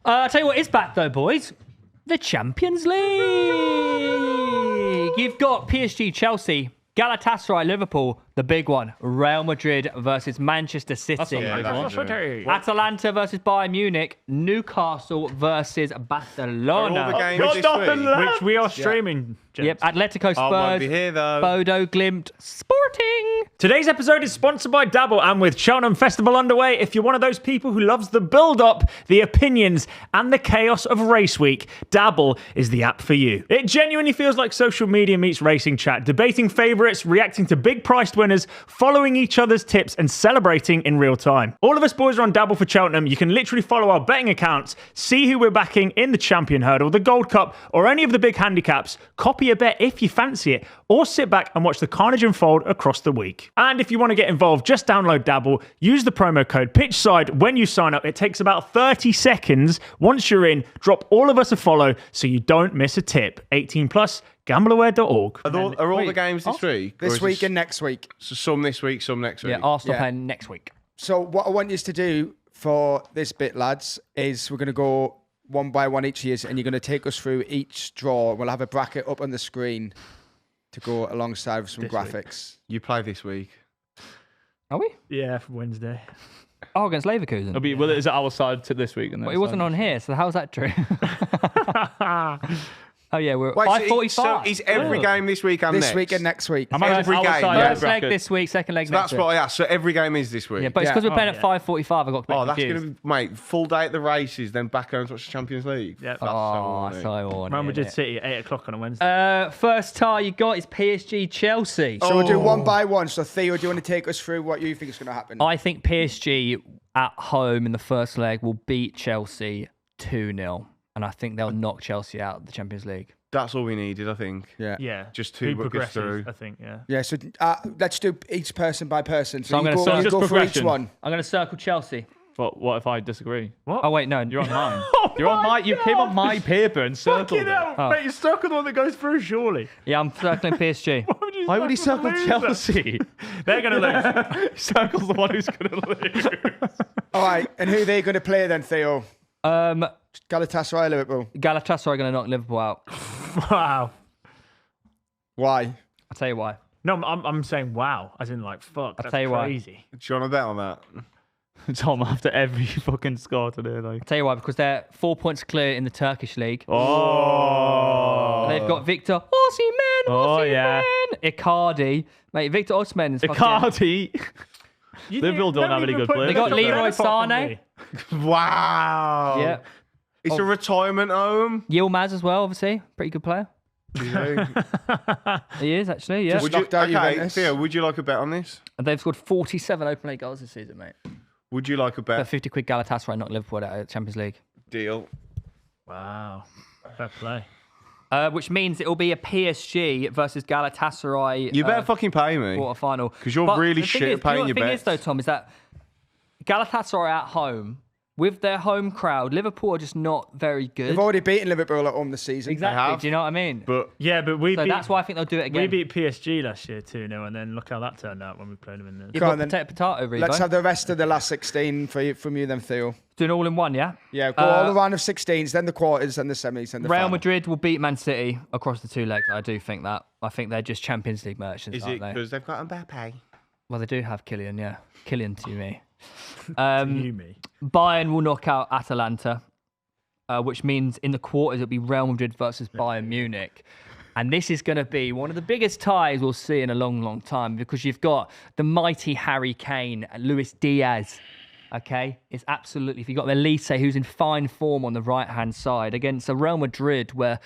I'll tell you what is back though, boys. The Champions League. You've got PSG, Chelsea, Galatasaray, Liverpool, the big one. Real Madrid versus Manchester City. Atalanta versus Bayern Munich. Newcastle versus Barcelona. Which we are streaming. Yep, Atletico Spurs. won't be here, though. Bodo Glimt Sporting. Today's episode is sponsored by Dabble, and with Cheltenham Festival underway, if you're one of those people who loves the build-up, the opinions, and the chaos of race week, Dabble is the app for you. It genuinely feels like social media meets racing chat, debating favourites, reacting to big-priced winners, following each other's tips, and celebrating in real time. All of us boys are on Dabble for Cheltenham. You can literally follow our betting accounts, see who we're backing in the Champion Hurdle, the Gold Cup, or any of the big handicaps, copy a bet if you fancy it, or sit back and watch the carnage unfold across the week. And if you want to get involved, just download Dabble, use the promo code PitchSide when you sign up. It takes about 30 seconds. Once you're in, drop all of us a follow so you don't miss a tip. 18 plus, gambleaware.org. Are all the games this week? This week and next week. So some this week, some next week? Yeah, Arsenal playing next week. So what I want you to do for this bit, lads, is we're going to go one by one each year, and you're going to take us through each draw. We'll have a bracket up on the screen to go alongside with some graphics. You play this week. Are we? Yeah, for Wednesday. Oh, against Leverkusen. Well, is it our side to this week? And Well, it wasn't on here, so how's that true? Oh, yeah, we're at Wait, 5:45. so is every game this week and This next? week and next week. Every game. First leg this week, second leg next That's week. what I asked. So every game is this week? Yeah, but it's because we're playing at 5:45. I got Oh, that's confused. going to be, mate, full day at the races, then back home to watch the Champions League. Yep. That's Oh, so so horny, Real Madrid innit? City at 8 o'clock on a Wednesday. First tie you got is PSG Chelsea. So we'll do one by one. So Theo, do you want to take us through what you think is going to happen? I think PSG at home in the first leg will beat Chelsea 2-0. And I think they'll knock Chelsea out of the Champions League. That's all we needed, I think. Yeah. Yeah. Just two Who what gets progresses, through. I think, yeah. Yeah, so let's do each person by person. So I'm you gonna go, start- you Just go for each progression. one. I'm going to circle Chelsea. What if I disagree? Oh, wait, no. You're on mine. You're on my. You came on my paper and circled it. Mate, you're stuck on the one that goes through, surely. Yeah, I'm circling PSG. Why would he circle Chelsea? They're going to lose. He circles the one who's going to lose. All right, and who are they going to play then, Theo? Um, Galatasaray, Liverpool. Galatasaray are going to knock Liverpool out. Wow. Why? I'll tell you why. No, I'm saying wow. As in, like, fuck. That's tell you why. crazy. Do you want to bet on that? Tom, after every fucking score today, like. I'll tell you why, because they're 4 points clear in the Turkish league. Oh. They've got Victor Osimhen. Oh, yeah. Icardi. Mate, Victor Osimhen is fucking... Icardi. Liverpool don't have any good players. They got Don't Leroy apart from Sané. me. Wow. Yeah. It's a retirement home. Yilmaz as well, obviously. Pretty good player. He is, actually, yeah. Would you- knocked out okay, Juventus. Theo, would you like a bet on this? And they've scored 47 open league goals this season, mate. Would you like a For bet? 50 quid Galatasaray knocked Liverpool out of the Champions League. Deal. Wow. Fair play. Which means it will be a PSG versus Galatasaray You better fucking pay me. quarter final. 'Cause you're really shit at paying the your thing is, bets. though, Tom, is that Galatasaray at home with their home crowd, Liverpool are just not very good. They've already beaten Liverpool at home this season. Exactly. have. Do you know what I mean? But Yeah, but So that's why I think they'll do it again. we beat PSG last year 2-0, and then look how that turned out when we played them in the... You've Go got on then. potato, Revo. Let's have the rest of the last 16 from you then, Theo. Doing all in one, yeah? Yeah, go all the round of 16s, then the quarters, then the semis, then the Real final. Madrid will beat Man City across the two legs. I do think that. I think they're just Champions League merchants, is aren't it they? because they've got Mbappe? Well, they do have Kylian, yeah. Kylian to me. You, me. Bayern will knock out Atalanta, which means in the quarters it'll be Real Madrid versus Bayern Munich. And this is going to be one of the biggest ties we'll see in a long, long time because you've got the mighty Harry Kane and Luis Diaz. Okay, it's absolutely. If you've got Elise, who's in fine form on the right-hand side against a Real Madrid, where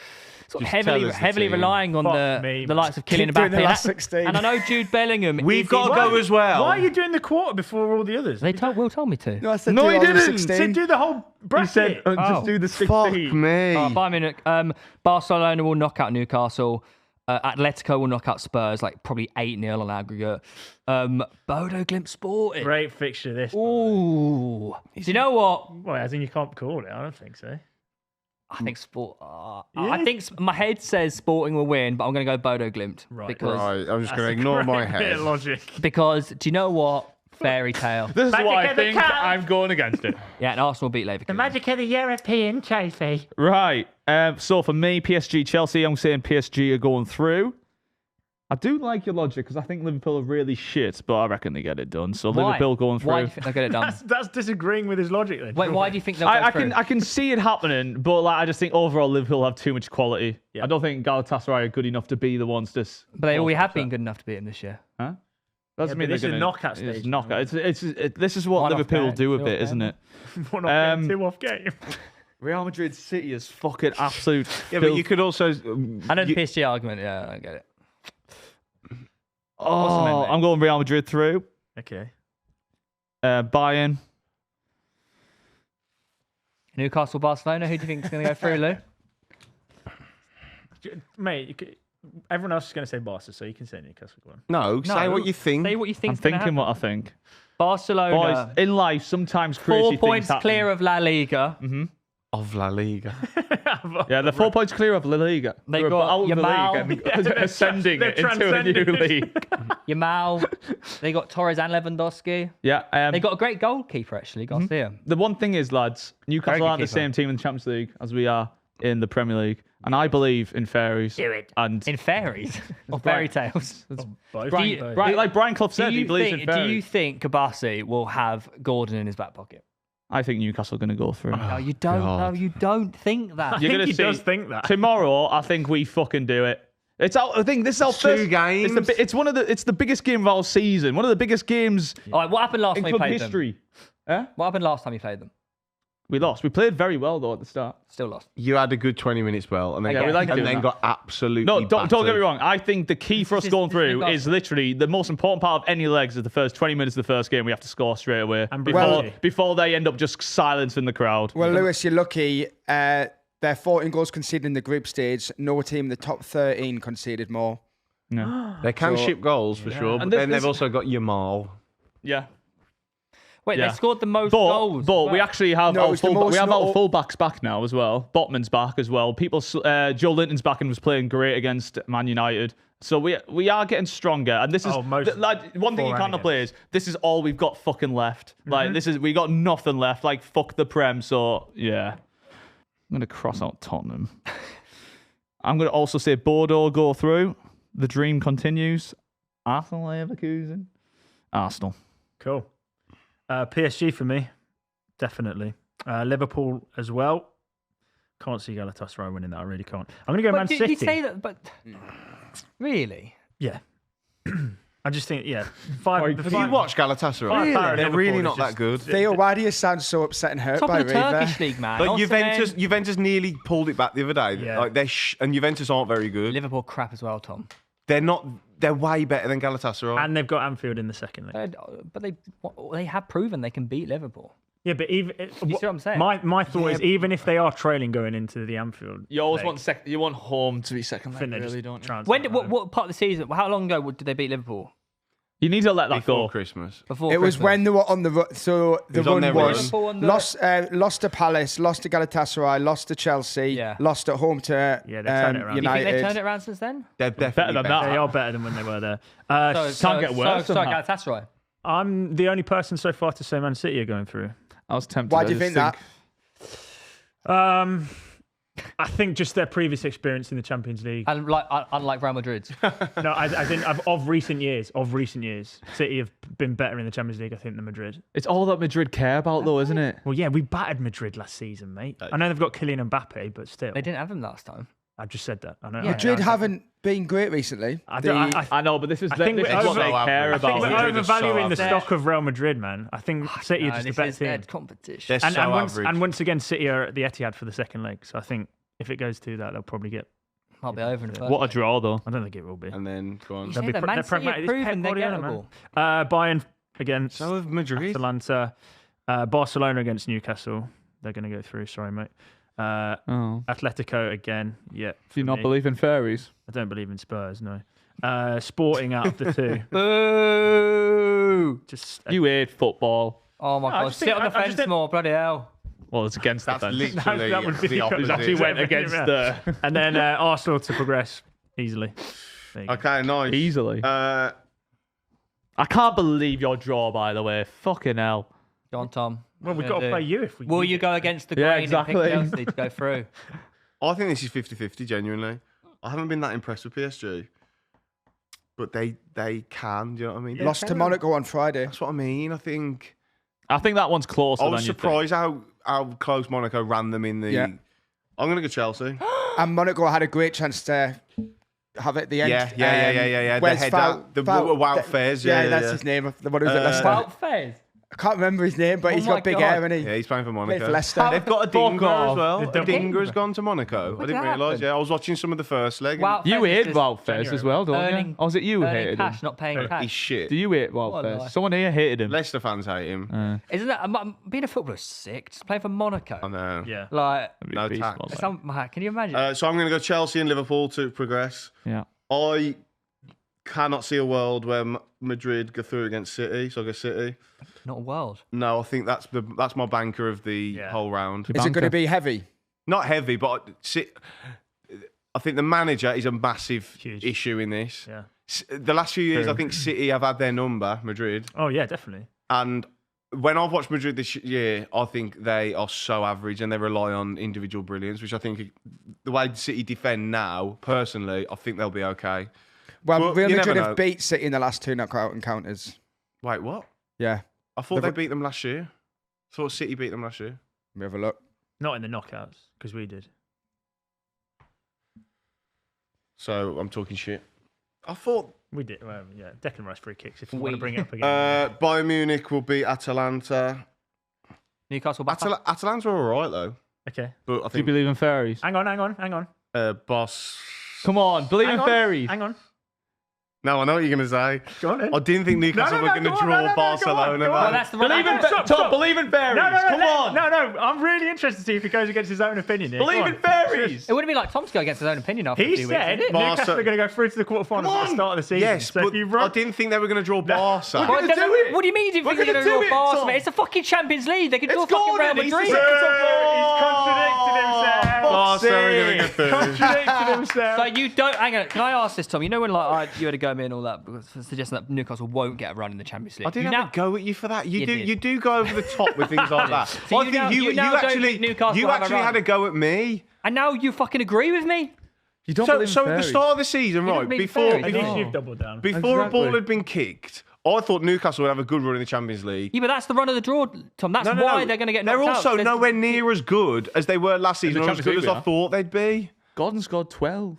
sort of Just tell us the heavily team. rling on Fuck me, the man. likes of Kylian Keep doing Mbappe. the last 16. And I know Jude Bellingham. We've is got to in- go as well. Why are you doing the quarter before all the others? They Will told me to. No, I said No, do he all of the didn't. 16. Said do the whole bracket. Just do the 16. Fuck me. Bayern Munich. Barcelona will knock out Newcastle. Atletico will knock out Spurs, like probably 8-0 on aggregate. Bodo Glimt Sporting. Great fixture, this. Ooh. Do you know what? Well, as in you can't call it. I don't think so. I think I think my head says Sporting will win, but I'm going to go Bodo Glimt. Right. Because, Right, I'm just going to ignore my Bit head. of logic. because do you know what? Fairy tale. This is Magic what I of the think. cup. I'm going against it. Yeah, and Arsenal beat Leverkusen. The magic of the European trophy. Right. So for me, PSG, Chelsea, I'm saying PSG are going through. I do like your logic because I think Liverpool are really shit, but I reckon they get it done. So Why? Liverpool going through. Why do you think they'll get it done? That's disagreeing with his logic then. Wait, why do you think they'll go I through? can see it happening, but like I just think overall Liverpool have too much quality. Yeah. I don't think Galatasaray are good enough to be the ones to. But they already have been good enough to beat him this year. Huh? Doesn't Yeah, mean but this they're is gonna- knockout stage. It's knockout. This is what One off Liverpool game, do a two bit, off isn't game. it? One off game, 2 off game. Real Madrid City is fucking absolute. Yeah, but you could also. I know the PSG argument. Yeah, I get it. Oh, mate? I'm going Real Madrid through. Okay. Bayern. Newcastle, Barcelona. Who do you think is going to go through, Lou? Mate, everyone else is going to say Barca, so you can say Newcastle. Go on. No, say what you think. Say what you think. I'm thinking what I think. Barcelona. Boys, in life, sometimes 4 crazy points things happen. clear of La Liga. Of La Liga. Yeah, they're 4 points clear of La Liga. They They're got out of the Yamal. league and ascending they're into a transcending new it. league. Yamal. They got Torres and Lewandowski. Yeah, They got a great goalkeeper, actually, Garcia. the one thing is, lads, Newcastle Very good aren't the keeper. same team in the Champions League as we are in the Premier League, and I believe in fairies. Do it. And In fairies or fairy tales. Both. Do you- Both. like Brian Clough said, he believes in do fairies. you think Kabasi will have Gordon in his back pocket? I think Newcastle are going to go through. No, you don't. God. No, you don't think that. I You're think gonna he see does think that. Tomorrow, I think we fucking do it. It's our, I think this is our Two first games. It's the biggest game of our season. One of the biggest games All right, what happened last in time you club played them? history. Huh? What happened last time you played them? We lost. We played very well though at the start. Still lost. You had a good 20 minutes spell, and then, Yeah, we like and doing then that. got absolutely. No, don't get me battered. wrong. I think the key for us is- going this is through Newcastle. is literally the most important part of any legs is the first 20 minutes of the first game. We have to score straight away And before, Brazil. before they end up just silencing the crowd. Well, Lewis, you're lucky. They're 14 goals conceded in the group stage. No team in the top 13 conceded more. No. They can So- ship goals for sure, but And then this- they've also got Yamal. Yeah. Wait, Yeah. they scored the most But goals. we actually have No, our it's the full, most we have our notable- fullbacks back now as well. Botman's back as well. Joe Linton's back and was playing great against Man United. So we are getting stronger. And this is like one thing you beforehand can't play is this is all we've got fucking left. Like we got nothing left. Like fuck the Prem. So yeah, I'm gonna cross out Tottenham. I'm gonna also say Bordeaux go through. The dream continues. Arsenal, Leverkusen, Arsenal. Cool. PSG for me, definitely. Liverpool as well. Can't see Galatasaray winning that. I really can't. I'm going to go Man But City. you say that, but really? Yeah. I just think, yeah. Five. Have you watched Galatasaray? Five They're really Liverpool not is that just- good. Theo, why do you sound so upset and hurt Top by of the Riva? Turkish league, man. Like Osimhen, Juventus nearly pulled it back the other day. Yeah. Like and Juventus aren't very good. Liverpool crap as well, Tom. They're not. They're way better than Galatasaray. And they've got Anfield in the second league. But they have proven they can beat Liverpool. Yeah, but even You see what I'm saying? My thought is even if they are trailing going into the Anfield, You always leg, you want home to be second I think leg, they really, just don't you? trans- When did, what part of the season? How long ago did they beat Liverpool? You need to let that Before go. Christmas. Before It was Christmas? when they were on the run. So the was on run their was Liverpool on the- lost to Palace, lost to Galatasaray, lost to Chelsea, Yeah. lost at home to Yeah, they turned it around. You think United. they've turned it around since then? They're definitely than that. they are better than when they were there. Can't get worse than Sorry, that. Galatasaray. I'm the only person so far to say Man City are going through. I was tempted. Why I do you just think that? I think just their previous experience in the Champions League. And unlike Real Madrid's. No, I think of recent years, City have been better in the Champions League, I think, than Madrid. It's all that Madrid care about, though, isn't it? Well, yeah, we battered Madrid last season, mate. I know they've got Kylian Mbappe, but still, They didn't have him last time. I just said that. I know. Madrid haven't been great recently. I know, but this is I think this we're is what over- they care I think about. we're Madrid are so overvaluing the average. stock of Real Madrid, man. I think City are just a better team. competition. They're so once, average. and once again, City are at the Etihad for the second leg. So I think if it goes to that, they'll probably get. Might be over in the first What a leg. draw, though. I don't think it will be. and then go on. You They'll say be that, they're Man City have pragmatic. It's Pep proven they're Guardiola, man. gettable. Bayern against So have Madrid. Atalanta. Barcelona against Newcastle. They're going to go through. Sorry, mate. Oh. Atletico again. Yeah. Do you for not me. believe in fairies? I don't believe in Spurs. No. Sporting out of the two. Boo! Just You hate football. Oh my I god, just sit think- on the I just fence think- more, bloody hell. Well, it's against the That's fence. literally that would be the the- opposite. It actually went against the and then Arsenal to progress easily. There you go. Okay, nice. easily. I I can't believe your draw, by the way. Fucking hell. Go on, Tom. Well, we've got to play you if we. Will need you it. go against the Yeah, grain exactly. and pick Chelsea to go through? I think this is 50-50, genuinely. I haven't been that impressed with PSG. But they can, do you know what I mean? They Lost to can. Monaco on Friday. That's what I mean. I think that one's closer I than was you think. surprised how close Monaco ran them in the... Yeah. I'm going to go Chelsea. And Monaco had a great chance to have it at the end. Yeah. The Where's header, the Wout Fairs. Yeah, that's his name. What was it, Leicester? Wout Fairs. I can't remember his name, but Oh he's my got big God. hair, and he Yeah, he's playing for played Monaco. for Leicester. They've got a Fuck dinger as off. well. The A dinger has gone to Monaco. I didn't that realise. happen? Yeah, I was watching some of the first leg. Wout You Fairs is hate just Wout Fairs as well, don't earning- you? Or was it you who earning hated cash, him? not paying He's cash. shit. Do you hate What Wout a lie. Fairs? Someone here hated him. Leicester fans hate him. Isn't that being a footballer is sick? Just playing for Monaco. I know. Yeah. Like, No Beast, tax. wasn't it? can you imagine? So I'm going to go Chelsea and Liverpool to progress. Yeah. I cannot see a world where Madrid go through against City, so I go City. Not a world. No, I think that's my banker of the whole round. Is it going to be heavy? Not heavy, but I think the manager is a massive Huge. issue in this. Yeah. The last few years, I think City have had their number, Madrid. Oh yeah, definitely. And when I've watched Madrid this year, I think they are so average and they rely on individual brilliance, which I think the way City defend now, personally, I think they'll be okay. Well, But Real you Madrid never have know. beat City in the last two knockout encounters. Wait, what? Yeah. I thought they beat them last year. I thought City beat them last year. Let me have a look. Not in the knockouts because we did. So I'm talking shit. I thought We did. Well, yeah, Declan Rice free kicks. If you want to bring it up again. Bayern Munich will beat Atalanta. Newcastle back. Atalanta are all right, though. Okay. But I Do you think believe in fairies? Hang on. Boss... Come on, believe in fairies. Hang on. No, I know what you're going to say. Go on then. I didn't think Newcastle No, were going to go on, draw no, go on, Barcelona. go on. Well, man. that's the Believe in Stop, Tom, stop. believe in fairies. Come on. No, I'm really interested to see if he goes against his own opinion here. Believe Go in on. fairies. It wouldn't be like Tom to go against his own opinion after a He few said weeks. Barca- Newcastle are going to go through to the quarterfinals at the start of the season. Yes, so but if you I didn't think they were going to draw Barca. We're gonna do it. What do you mean you didn't We're think they're gonna going to do draw it, Barca, Tom. mate? It's the fucking Champions League. They can draw It's fucking gone, Real he's Madrid. He's contradicted himself. Barca are going to go through. Contradicted himself. So you don't. Hang on. Can I ask this, Tom? You know when you had to go me and all that, suggesting that Newcastle won't get a run in the Champions League. I didn't You have now- to go at you for that. You did. do go over the top with things like that. So I you think now- you you now don't actually think Newcastle you have a actually run? had a go at me. And now you fucking agree with me? You don't So believe in at the fairies. start of the season, don't right believe in before fairies? At least No. you've doubled down. before a Exactly. ball had been kicked, I thought Newcastle would have a good run in the Champions League. Yeah, but that's the run of the draw, Tom. That's why they're going to get knocked They're out. also There's- nowhere near as good as they were last season, or as Champions good League as we I are. thought they'd be. Gordon scored 12.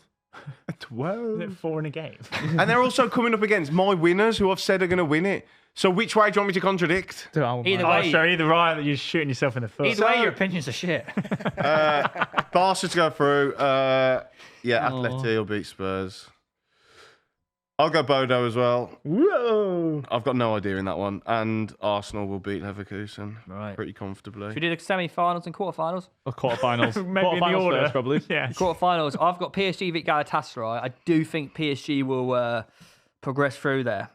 12. Is it 4 in a game? And they're also coming up against my winners, who I've said are going to win it. So which way do you want me to contradict? Either Oh, way, so either right that you're shooting yourself in the foot. either way, your opinions are shit. Barca to go through. Atleti will beat Spurs. I'll go Bodo as well. Whoa. I've got no idea in that one. And Arsenal will beat Leverkusen Right. pretty comfortably. Should we do the semi-finals and quarterfinals? Or quarterfinals. Maybe in the Quarterfinals order. first, probably. Yeah. Quarterfinals. I've got PSG beat Galatasaray. I do think PSG will progress through there.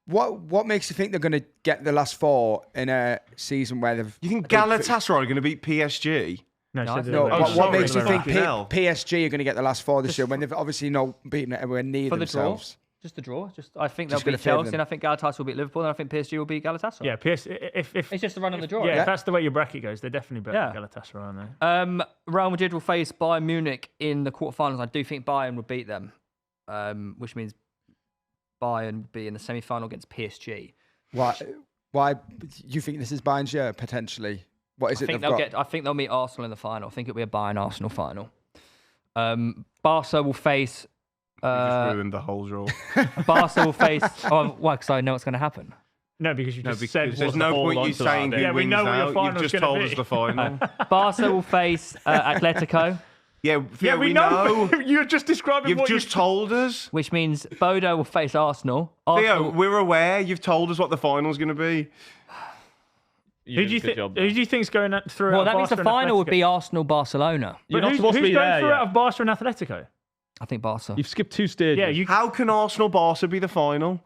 What makes you think they're going to get the last four in a season where they've... You think Galatasaray are going to beat PSG? No, No, so No, the- Oh, what sorry, makes you sorry. think Fucking hell. PSG are going to get the last four this year when they've obviously not beaten it anywhere near For the draw? themselves? Just the draw. I think Just they'll gonna beat favour Chelsea, them. and I think Galatasaray will beat Liverpool, and I think PSG will beat Galatasaray. Yeah, if It's just the run on the draw. yeah, right? if that's the way your bracket goes, they're definitely better Yeah. than Galatasaray, aren't they? Real Madrid will face Bayern Munich in the quarterfinals. I do think Bayern will beat them, which means Bayern will be in the semi-final against PSG. Why you think this is Bayern's year, potentially? What is I it think they've got? I think they'll meet Arsenal in the final. I think it'll be a Bayern Arsenal final. Barca will face. You just ruined the whole draw. Barca will face. Oh, why? Because I know what's going to happen. No, because you No, just said because there's what's no the point hold you on to saying that. who Yeah, we wins know what your out. final's You've just gonna told be. us the final. Barca will face Atletico, Yeah, Yeah, we know. You're just describing You've what just told us. which means Bodo will face Arsenal. Theo, Arsenal we're aware. You've told us what the final's going to be. Who do you think? Who do you think's going through? well, out that of means the Barca and final would Atletico? be Arsenal-Barcelona. You're But not who's supposed to be going there through yet. out of Barca and Atletico? I think Barca. You've skipped 2 stages. Yeah, you. How can Arsenal Barca be the final?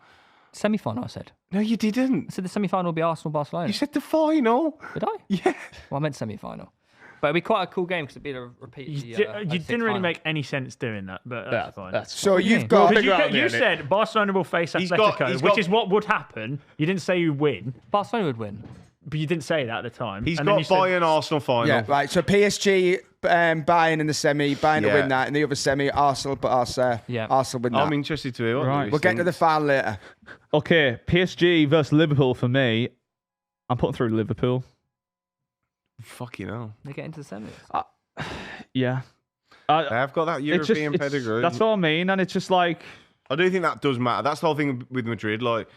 Semi-final, I said. No, you didn't. I said the semi-final will be Arsenal-Barcelona. You said the final. Did I? Yeah. Well, I meant semi-final. But it'd be quite a cool game because it'd be a repeat. You didn't really make any sense doing that, but that's fine. So you've mean? got. You said Barcelona will face Atletico, which is what would happen. You didn't say you win, Barcelona would win. but you didn't say that at the time. He's And then got you said- Bayern Arsenal final. Yeah, right. So PSG, Bayern in the semi, Bayern to Yeah. win that, and the other semi, Arsenal, but Arsenal win that. I'm interested to hear what Right. Lewis We'll get to the thinks. final later. Okay, PSG versus Liverpool for me. I'm putting through Liverpool. Fucking hell. They get into the semis. Yeah. They have got that It's European it's- pedigree. That's what I mean, and it's just like I do think that does matter. That's the whole thing with Madrid. Like,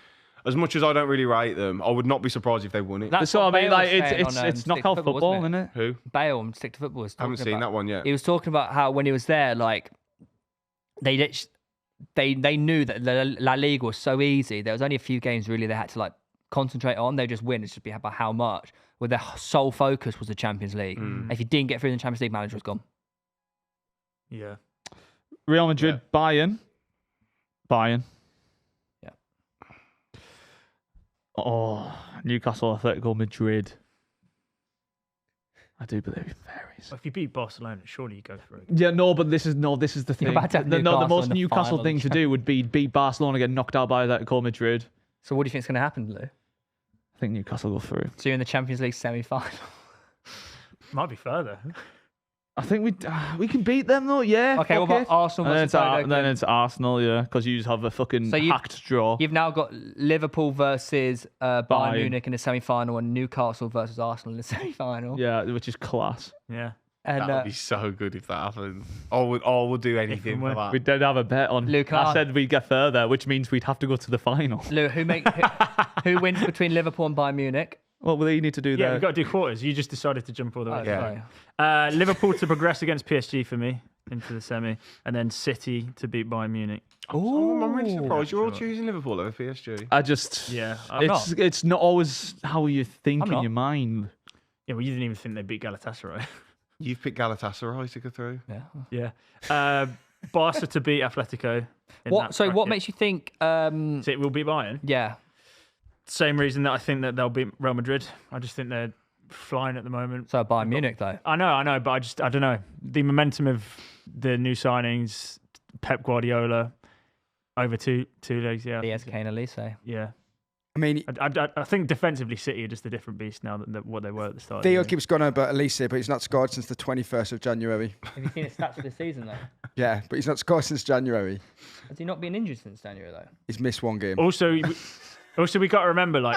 as much as I don't really rate them, I would not be surprised if they won it. That's so. I what mean, Bale like was saying it's on, it's Stick to knockout football, wasn't isn't it? Who? Bale on Stick to Football was I haven't talking seen about, that one yet. He was talking about how when he was there, like they knew that La Liga was so easy. There was only a few games really they had to like concentrate on. They just win. It should be about how much. Where their sole focus was the Champions League. If you didn't get through the Champions League, manager was gone. Yeah. Real Madrid, Bayern. Yeah. Oh, Newcastle, Atletico Madrid. I do believe it varies. Well, if you beat Barcelona, surely you go through. Yeah, no, but this is the thing. about to have The Newcastle most in the Newcastle final thing to do would be beat Barcelona, get knocked out by Atletico Madrid. So what do you think is going to happen, Lou? I think Newcastle go through. So you're in the Champions League semi-final. Might be further. I think we can beat them though. Yeah. Okay, fuck what about it. Arsenal And versus then Bodo? it's Arsenal, yeah, because you have a fucking So you- hacked draw. You've now got Liverpool versus Bayern Bayern. Munich in the semi-final and Newcastle versus Arsenal in the semi-final. Yeah, which is class. Yeah. And That would be so good if that happens. I would do anything and for when. that. We did have a bet on. Luke, I said we'd get further, which means we'd have to go to the final. Lou, who wins between Liverpool and Bayern Munich? What will they need to do Yeah, there? we've got to do quarters. You just decided to jump all the way. Oh, Yeah. sorry. Liverpool to progress against PSG for me into the semi, and then City to beat Bayern Munich. I'm really surprised you're all choosing Liverpool over PSG. I just. Yeah. It's not always how you think I'm in not. your mind. Yeah, well, you didn't even think they beat Galatasaray. You've picked Galatasaray to go through. Yeah. Yeah. Barca to beat Atletico. in What? that So what bracket. makes you think? City will beat Bayern? Yeah. Same reason that I think that they'll beat Real Madrid. I just think they're flying at the moment. So Bayern Munich though. I know, but I don't know. The momentum of the new signings, Pep Guardiola, over two legs, yeah. Diaz, Kane, Elise. Yeah. I mean, I think defensively City are just a different beast now than what they were at the start. Theo of the year. keeps going on about Elise, but he's not scored since the 21st of January. Have you seen his stats for this season though? Yeah, but he's not scored since January. Has he not been injured since January though? He's missed one game. Also, we got to remember, like,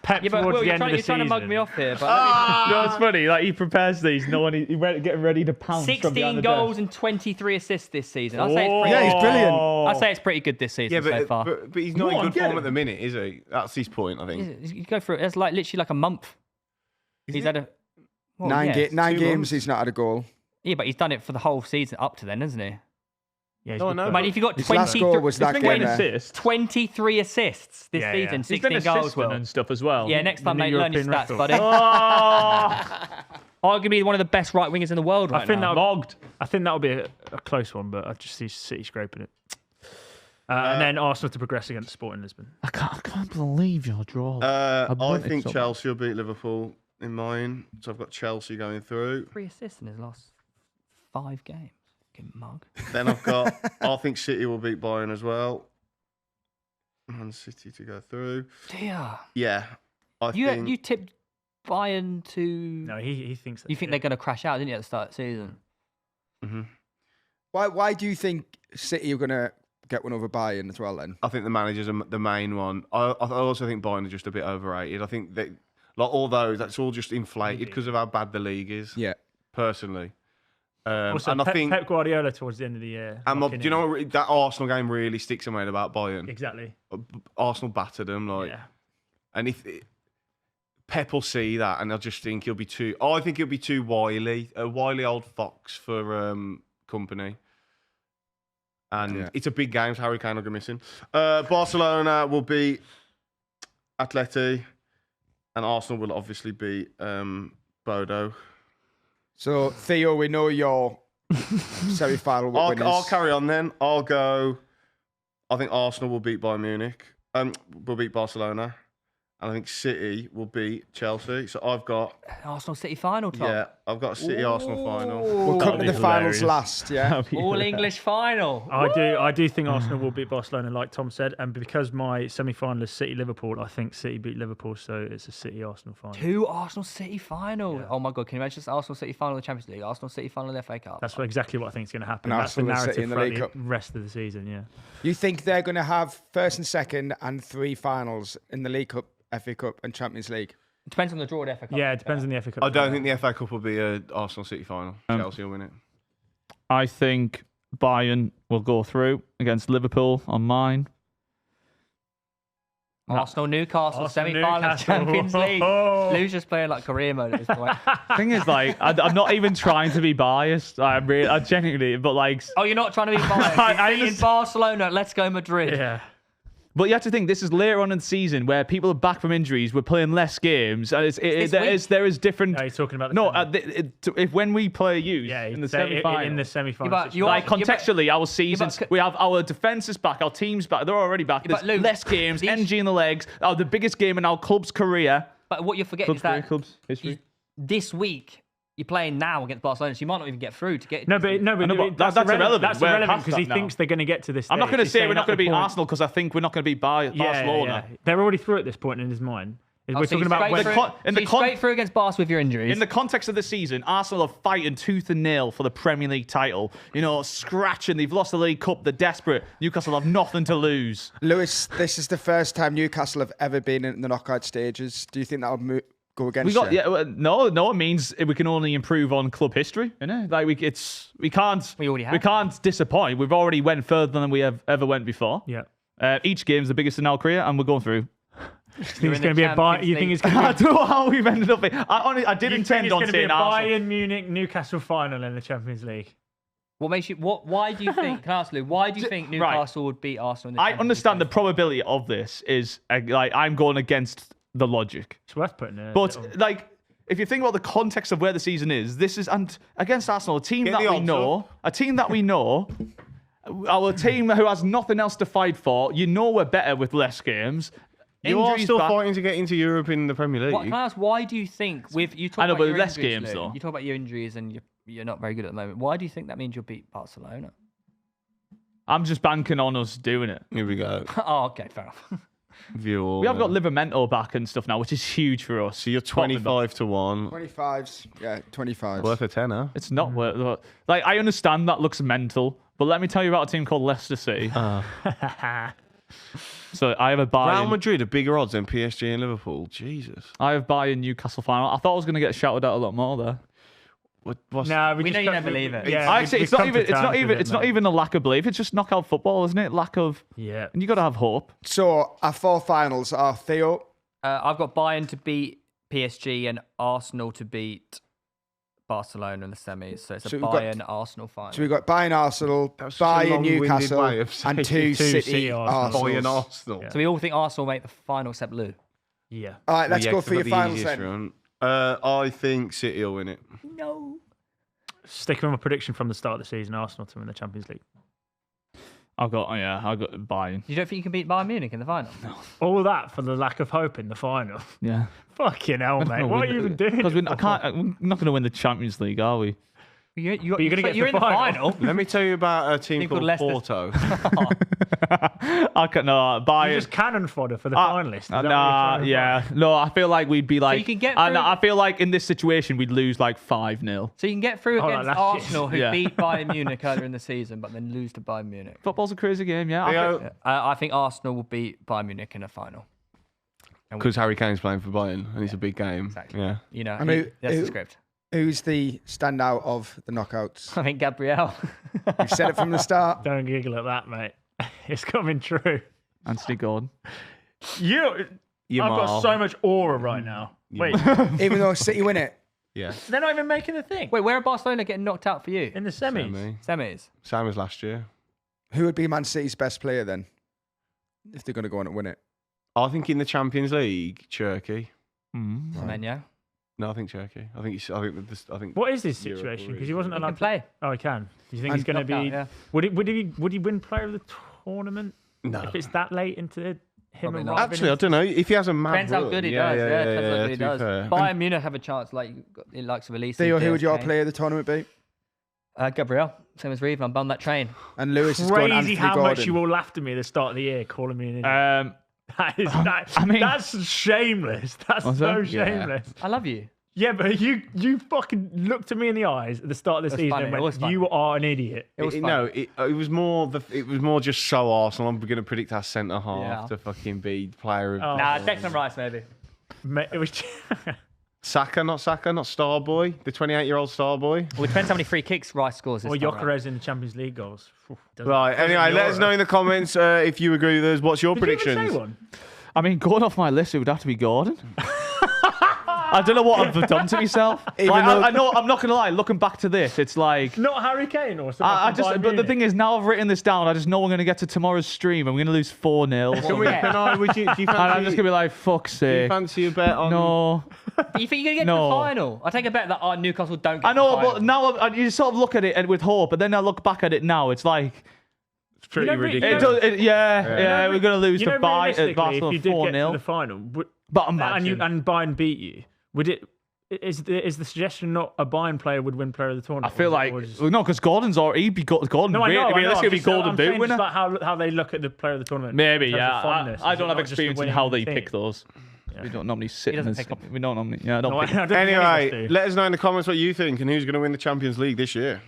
Pep Yeah, but towards Will, the you're end of trying, the you're trying to season. mug me off here. But No, it's funny. Like he prepares these, getting ready to pounce. from 16 behind the goals and 23 assists this season. I'd say it's pretty, Yeah, he's brilliant. I'd say it's pretty good this season Yeah, so far. but he's not Go on, in good get form him. at the minute, is he? That's his point, I think. You go for it. It's like literally like a month. He's had a well, Nine yeah. 9 2 games months. he's not had a goal. Yeah, but he's done it for the whole season up to then, hasn't he? Yeah, he's No, good no, for But it. if you got His last goal was that He's game been getting there. assists. 23 assists this Yeah, season, yeah. He's 16 been goals, assisting Will. and stuff as well. Yeah, next time, The mate, new learn your European stats, record. buddy. Arguably one of the best right wingers in the world right I think now. that'll be a close one, but I just see City scraping it. And then Arsenal to progress against Sporting Lisbon. I can't believe your draw. I wanted think some. Chelsea will beat Liverpool in mine. So I've got Chelsea going through. 3 assists in his last 5 games. Fucking mug. Then I've got, I think City will beat Bayern as well. Man City to go through. Dear. Yeah. I think. You tipped Bayern to... No, he thinks that. You think they're going to crash out, didn't you, at the start of the season? Mhm. Why do you think City are going to get one over Bayern as well then? I think the manager's the main one. I also think Bayern are just a bit overrated. I think that, like all those, that's all just inflated because of how bad the league is. Yeah. Personally. Also, and I think, Pep Guardiola towards the end of the year. and locking do you in. know what, that Arsenal game really sticks in my head about Bayern? Exactly. Arsenal battered them, like, Yeah. and if Pep will see that, and I just think he'll be too. I think he'll be too wily, a wily old fox for company. And Yeah. it's a big game. So Harry Kane will go missing. Barcelona will beat Atleti, and Arsenal will obviously beat Bodo. So, Theo, we know your semi-final winners. I'll carry on then. I'll go. I think Arsenal will beat Bayern Munich. Will beat Barcelona, And I think City will beat Chelsea. So I've got, Arsenal City final, Tom. yeah, I've got a City Arsenal final. We'll come to be the finals hilarious. last, yeah. That'd be All hilarious. English final. I do think Arsenal will beat Barcelona, like Tom said, and because my semi-final is City Liverpool, I think City beat Liverpool, so it's a City Arsenal final. 2 Arsenal City final. Oh my God, can you imagine this Arsenal City final in the Champions League, Arsenal City final in the FA Cup? That's exactly what I think is going to happen. And That's the Arsenal and City narrative in the for League the Cup. rest of the season. Yeah. You think they're going to have first and second and 3 finals in the League Cup, FA Cup, and Champions League? Depends on the draw of the FA Cup. Yeah, it depends on the FA Cup. I don't think the FA Cup will be a Arsenal City final. Chelsea will win it. I think Bayern will go through against Liverpool on mine. Arsenal Newcastle Arsenal, semi-final of Newcastle. Champions League. Lou's just playing like career mode at this point. Thing is, like, I'm not even trying to be biased. I genuinely, but like, Oh, you're not trying to be biased. I You're beating understand. Barcelona. Let's go Madrid. Yeah. but you have to think this is later on in the season where people are back from injuries. We're playing less games, and there is different. No, you're talking about the No, semi. if when we play you Yeah, in the say it semi-final, in the semi-final. Yeah, but you like are- yeah, but- contextually, our seasons, but- we have our defense is back, our team's back. They're already back. Yeah, but There's Lou, less games, these- energy in the legs. The biggest game in our club's career. But what you're forgetting is that Club's history. this week you're playing now against Barcelona, so you might not even get through to get. No, but that's irrelevant. That's We're irrelevant past because he that now. thinks they're going to get to this. I'm not stage. going to He's say saying we're not at going to the beat point- Arsenal because I think we're not going to beat Barcelona. Yeah. They're already through at this point in his mind. We're So talking you're about straight when, through, in so the you're con- straight through against Barca with your injuries. In the context of the season, Arsenal are fighting tooth and nail for the Premier League title. You know, scratching. They've lost the League Cup. They're desperate. Newcastle have nothing to lose. Lewis, this is the first time Newcastle have ever been in the knockout stages. Do you think that'll go against you? No. It means we can only improve on club history. You know, like we can't. We already have. We can't disappoint. We've already went further than we have ever went before. yeah. Each game's the biggest in our career, and we're going through. You think it's going to be a Champions You think it's League. going I to don't know how we've ended up. I did be? intend on It's going to be saying a Arsenal. Bayern Munich Newcastle final in the Champions League. What makes you? Why do you think? Can I ask Lou? Why do you think Newcastle would beat Arsenal? In the I Champions understand the League? probability of this is like I'm going against the logic. It's worth putting it. But like, if you think about the context of where the season is, this is and against Arsenal, a team Get that the we odds know, our team who has nothing else to fight for. You know we're better with less games. You are Injuries still back. fighting to get into Europe in the Premier League. Can I ask why do you think with you talk I know, about but your less injuries, games, Lou, though. You talk about your injuries and you're not very good at the moment. Why do you think that means you'll beat Barcelona? I'm just banking on us doing it. Here we go. Oh, okay, fair enough. View We have got Livermento back and stuff now, which is huge for us. So you're Tottenham. 25 to 1. 25s. Yeah, 25s. Worth a tenner. It's not worth. Like I understand that looks mental, but let me tell you about a team called Leicester City. So I have a Real Bayern. Madrid are bigger odds than PSG and Liverpool. Jesus. I have Bayern Newcastle final. I thought I was going to get shouted out a lot more there. What's No, We know you never leave it. Yeah, Actually, it's not even a lack of belief. It's just knockout football, isn't it? Lack of, Yeah. and you got to have hope. So our 4 finals are Theo. I've got Bayern to beat PSG and Arsenal to beat Barcelona in the semis. So it's a So we've got- Bayern Arsenal final. So we've got Bayern Arsenal, That was such a Bayern long-winded Newcastle, way of saying and 2 City City Arsenal. Bayern Arsenal. Arsenal? Yeah. So we all think Arsenal make the final except Lou. Yeah. All right, let's Yeah, go 'cause for your I've got the finals easiest then. run. I think City will win it. No. Sticking with my prediction from the start of the season, Arsenal to win the Champions League. I've got Bayern. You don't think you can beat Bayern Munich in the final? All that for the lack of hope in the final. Yeah. Fucking hell, mate. What are you even doing? Because we're not going to win the Champions League, are we? You're you're gonna get you're to in the final. final. Let me tell you about a team Team called called Leicester. Porto. I can no Bayern. You're just cannon fodder for the finalists. Is that what you're Nah, trying to yeah. No, I feel like we'd be like. you can get and through- I feel like in this situation we'd lose like 5-0. So you can get through Oh, against that's Arsenal, who Yeah. beat Bayern Munich earlier in the season, but then lose to Bayern Munich. Football's a crazy game, yeah. Theo, I think Arsenal will beat Bayern Munich in a final. because Harry Kane's playing for Bayern and it's a big game. Exactly. Yeah. You know, I mean, that's the who- script. Who's the standout of the knockouts? I think Gabriel. You've said it from the start. Don't giggle at that, mate. It's coming true. Anthony Gordon. I've got so much aura right now. Wait, Even though City win it. Yeah. they're not even making the thing. Wait, where are Barcelona getting knocked out for you? In the semis. Semis. Same as last year. Who would be Man City's best player then? If they're going to go on and win it. I think in the Champions League, Turkey. Semenyo. No, I think Turkey. I think. What is his Europe situation? will Because he really- wasn't He allowed can to play. Oh, he can. Do you think And he's going to knocked out, be? yeah. Would he win player of the tournament? No. If it's that late into him Probably and not. Robin. Actually, I don't know. If he has a mad Depends how run, good he does. Yeah, depends how good he to be does. fair. Bayern Munich have a chance. Like he likes to release. Theo, these who would your DSK. player of the tournament be? Gabriel, same as Reeve. I'm on that train. And Lewis is going Crazy Anthony how Gordon. much you all laughed at me at the start of the year, calling me an idiot. I mean- that's shameless. That's Was so it? shameless. I love you. Yeah, but you fucking looked at me in the eyes at the start of the It was season funny, and it was went, funny. "You are an idiot." It was fun. No, it was more it was more just so Arsenal. I'm going to predict our centre half Yeah. to fucking be player of. Oh. Nah, Declan Rice maybe. It was Saka, not Starboy, the 28-year-old Starboy. Well, it depends how many free kicks Rice scores this or time around. Gyökeres in the Champions League goals. Right. Anyway, let us know in the comments if you agree with us. What's your Did you predictions? even say one? I mean, going off my list, it would have to be Gordon. I don't know what I've done to myself. Like, I know. I'm not gonna lie. Looking back to this, it's like Not Harry Kane or something. I just. But the thing is, now I've written this down. I just know we're gonna get to tomorrow's stream and we're gonna lose 4-0. Can I? Do you And I'm just fancy? gonna be like, fuck's sake. Fancy a bet on? No. You think you're gonna get to No. the final? I take a bet that Newcastle don't get I know, to the final. but now you sort of look at it and with hope, but then I look back at it now. It's like It's pretty You don't really- ridiculous. yeah, we're gonna lose You to know, Barcelona realistically, if you did get to 4-0. the final, But and imagine. and Bayern beat you, would it? Is the suggestion not a Bayern player would win player of the tournament? I feel like Or just- no, because Gordon's already he'd be Gordon. No, I know. Let's I'm be just- Golden I'm Boot saying winner. just like how they look at the player of the tournament. Maybe, in terms yeah. of fondness. I Is don't it have not just the experience in winning how they team? pick those. We don't normally sit in doesn't this. pick them. We don't normally. Yeah, I don't No, I pick don't think any of us Anyway, do. let us know in the comments what you think and who's going to win the Champions League this year.